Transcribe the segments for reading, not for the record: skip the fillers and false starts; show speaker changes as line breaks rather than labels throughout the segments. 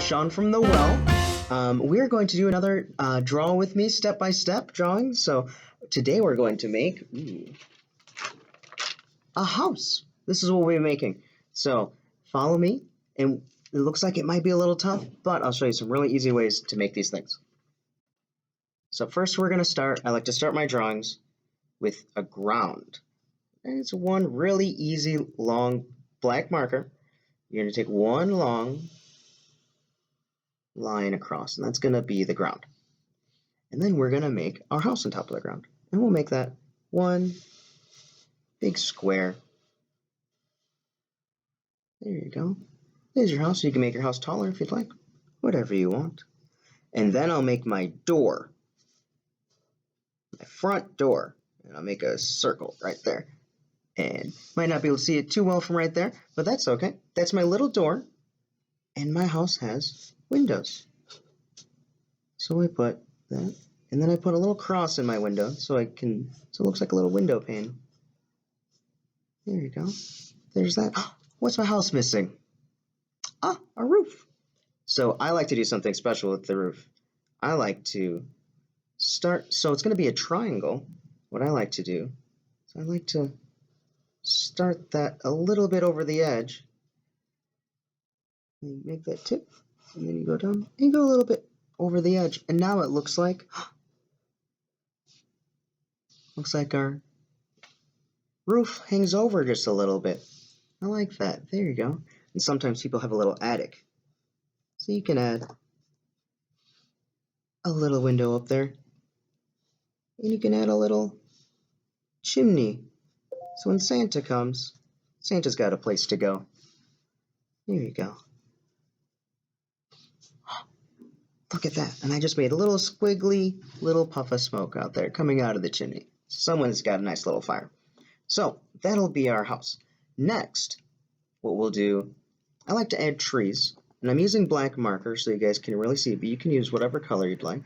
Shawn from the well. We're going to do another draw with me step-by-step drawing. So today we're going to make a house. This is what we're making. So follow me, and it looks like it might be a little tough, but I'll show you some really easy ways to make these things. So first we're going to start, I like to start my drawings with a ground. And it's one really easy long black marker. You're going to take one long line across, and that's going to be the ground. And then we're going to make our house on top of the ground. And we'll make that one big square. There you go. There's your house. You can make your house taller if you'd like. Whatever you want. And then I'll make my door. My front door. And I'll make a circle right there. And might not be able to see it too well from right there, but that's okay. That's my little door. And my house has windows. So I put that. And then I put a little cross in my window so it looks like a little window pane. There you go. There's that. What's my house missing? A roof. So I like to do something special with the roof. I like to start, so it's going to be a triangle. What I like to do is I like to start that a little bit over the edge. And you make that tip, and then you go down, and you go a little bit over the edge. And now it looks like our roof hangs over just a little bit. I like that. There you go. And sometimes people have a little attic. So you can add a little window up there. And you can add a little chimney. So when Santa comes, Santa's got a place to go. There you go. Look at that. And I just made a little squiggly little puff of smoke out there coming out of the chimney. Someone's got a nice little fire. So that'll be our house. Next, what we'll do, I like to add trees. And I'm using black marker so you guys can really see it, but you can use whatever color you'd like. And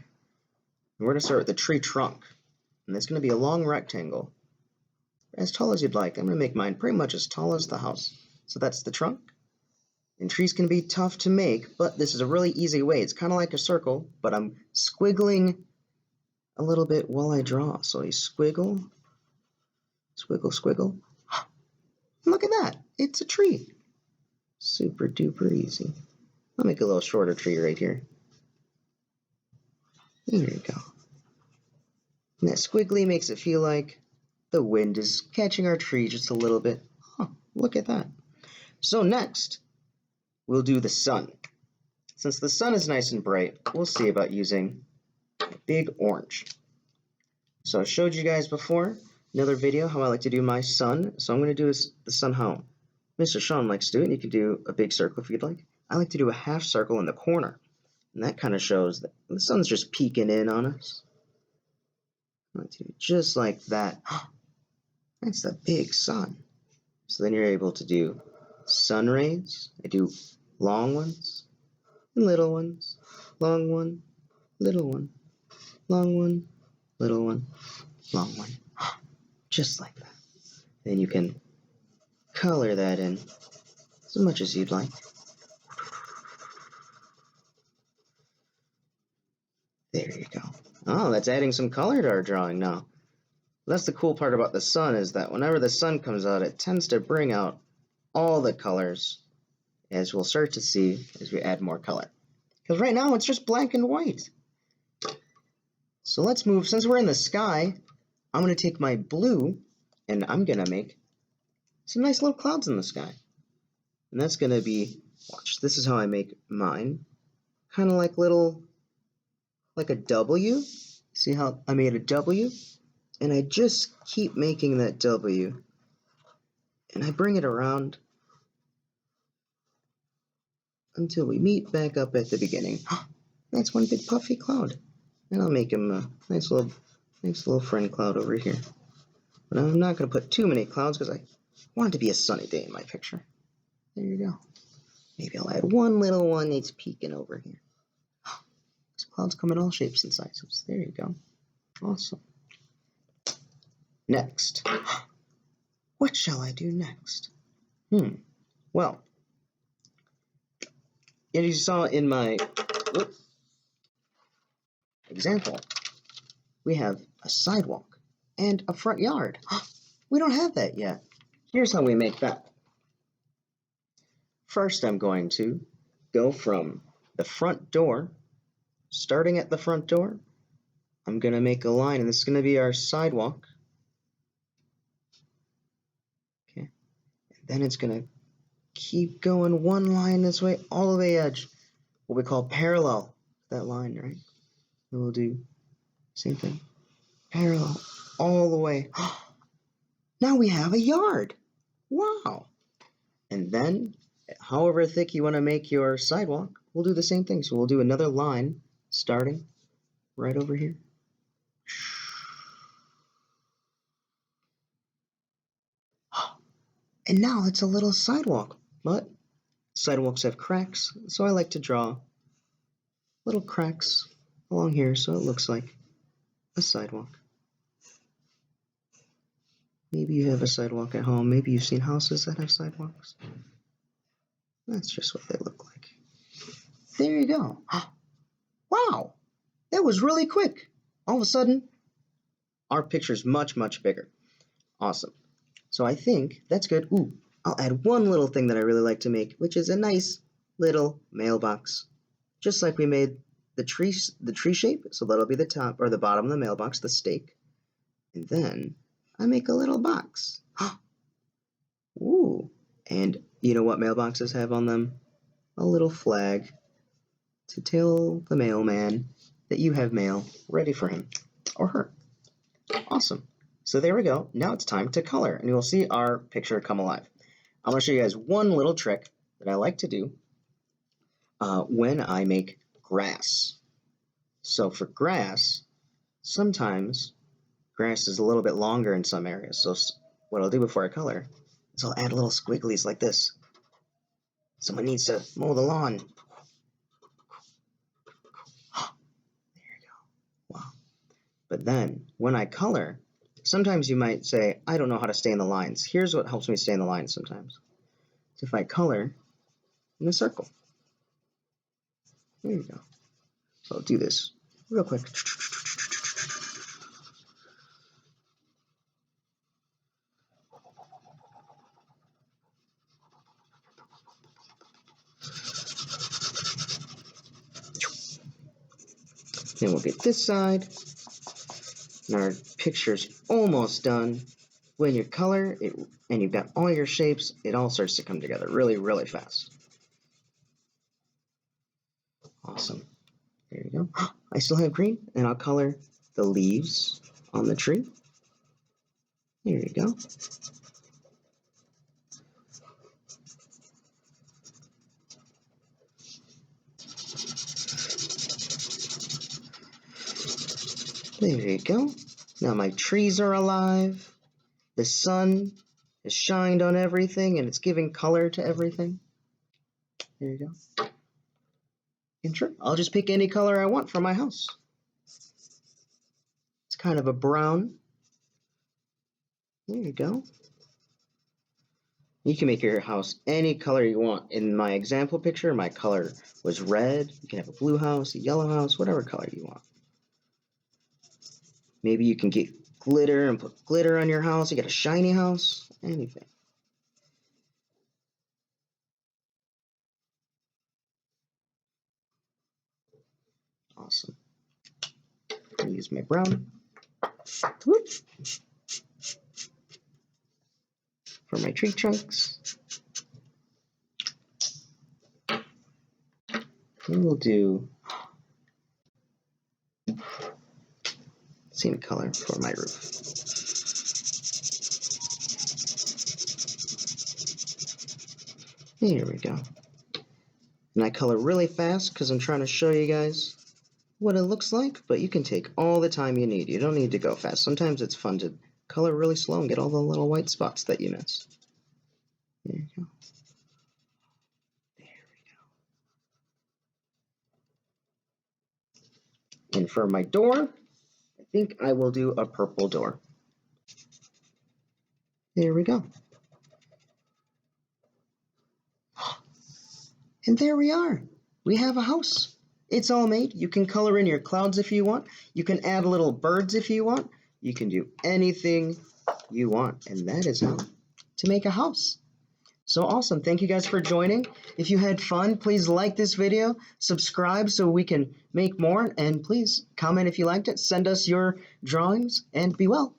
we're going to start with the tree trunk. And it's going to be a long rectangle, as tall as you'd like. I'm going to make mine pretty much as tall as the house. So that's the trunk. And trees can be tough to make, but this is a really easy way. It's kind of like a circle, but I'm squiggling a little bit while I draw. So you squiggle, squiggle, squiggle. Look at that. It's a tree. Super duper easy. I'll make a little shorter tree right here. There you go. And that squiggly makes it feel like the wind is catching our tree just a little bit. Look at that. So next, we'll do the sun. Since the sun is nice and bright, we'll see about using a big orange. So I showed you guys before, another video, how I like to do my sun. So I'm going to do the sun how Mr. Shawn likes to do it. You could do a big circle if you'd like. I like to do a half circle in the corner. And that kind of shows that the sun's just peeking in on us. I like to do it just like that. That's the big sun. So then you're able to do sun rays. I do long ones and little ones. Long one, little one. Long one, little one, long one. Just like that. Then you can color that in as much as you'd like. There you go. Oh, that's adding some color to our drawing now. That's the cool part about the sun, is that whenever the sun comes out, it tends to bring out all the colors, as we'll start to see as we add more color. Because right now it's just black and white. So let's move, since we're in the sky, I'm going to take my blue and I'm going to make some nice little clouds in the sky. And that's going to be, watch, this is how I make mine. Kind of like like a W. See how I made a W? And I just keep making that W. And I bring it around until we meet back up at the beginning. That's one big puffy cloud. And I'll make him a nice little friend cloud over here. But I'm not going to put too many clouds because I want it to be a sunny day in my picture. There you go. Maybe I'll add one little one that's peeking over here. These clouds come in all shapes and sizes. There you go. Awesome. Next. What shall I do next? Well, And you saw in my example, we have a sidewalk and a front yard. We don't have that yet. Here's how we make that. First, I'm going to go from the front door, starting at the front door. I'm going to make a line, and this is going to be our sidewalk. Okay, and then it's going to keep going one line this way all the way edge, what we call parallel that line, right? And we'll do same thing, parallel all the way. Now we have a yard. Wow. And then, however thick you want to make your sidewalk, we'll do the same thing. So we'll do another line starting right over here. And now it's a little sidewalk, but sidewalks have cracks, so I like to draw little cracks along here so it looks like a sidewalk. Maybe you have a sidewalk at home. Maybe you've seen houses that have sidewalks. That's just what they look like. There you go. Wow, that was really quick. All of a sudden, our picture's much, much bigger. Awesome. So I think that's good. Ooh, I'll add one little thing that I really like to make, which is a nice little mailbox. Just like we made the tree shape, so that'll be the top or the bottom of the mailbox, the stake. And then I make a little box. Ooh, and you know what mailboxes have on them? A little flag to tell the mailman that you have mail ready for him or her. Awesome. So there we go. Now it's time to color, and you'll see our picture come alive. I'm going to show you guys one little trick that I like to do when I make grass. So for grass, sometimes grass is a little bit longer in some areas. So what I'll do before I color is I'll add little squigglies like this. Someone needs to mow the lawn. There you go. Wow. But then when I color, sometimes you might say, I don't know how to stay in the lines. Here's what helps me stay in the lines sometimes. So if I color in a circle. There you go. So I'll do this real quick. Then we'll get this side. And our picture's almost done. When you color it and you've got all your shapes, it all starts to come together really, really fast. Awesome. There you go. I still have green, and I'll color the leaves on the tree. There you go. There you go. Now my trees are alive. The sun has shined on everything, and it's giving color to everything. There you go. And sure, I'll just pick any color I want for my house. It's kind of a brown. There you go. You can make your house any color you want. In my example picture, my color was red. You can have a blue house, a yellow house, whatever color you want. Maybe you can get glitter and put glitter on your house. You get a shiny house, anything. Awesome. I'll use my brown. Whoop. For my tree trunks. And we'll do same color for my roof. There we go. And I color really fast because I'm trying to show you guys what it looks like, but you can take all the time you need. You don't need to go fast. Sometimes it's fun to color really slow and get all the little white spots that you miss. There you go. There we go. And for my door, I think I will do a purple door. There we go. And there we are. we have a house. It's all made. You can color in your clouds if you want. You can add little birds if you want. You can do anything you want. And that is how to make a house. So awesome. Thank you guys for joining. If you had fun, please like this video, subscribe so we can make more, and please comment if you liked it. Send us your drawings, and be well.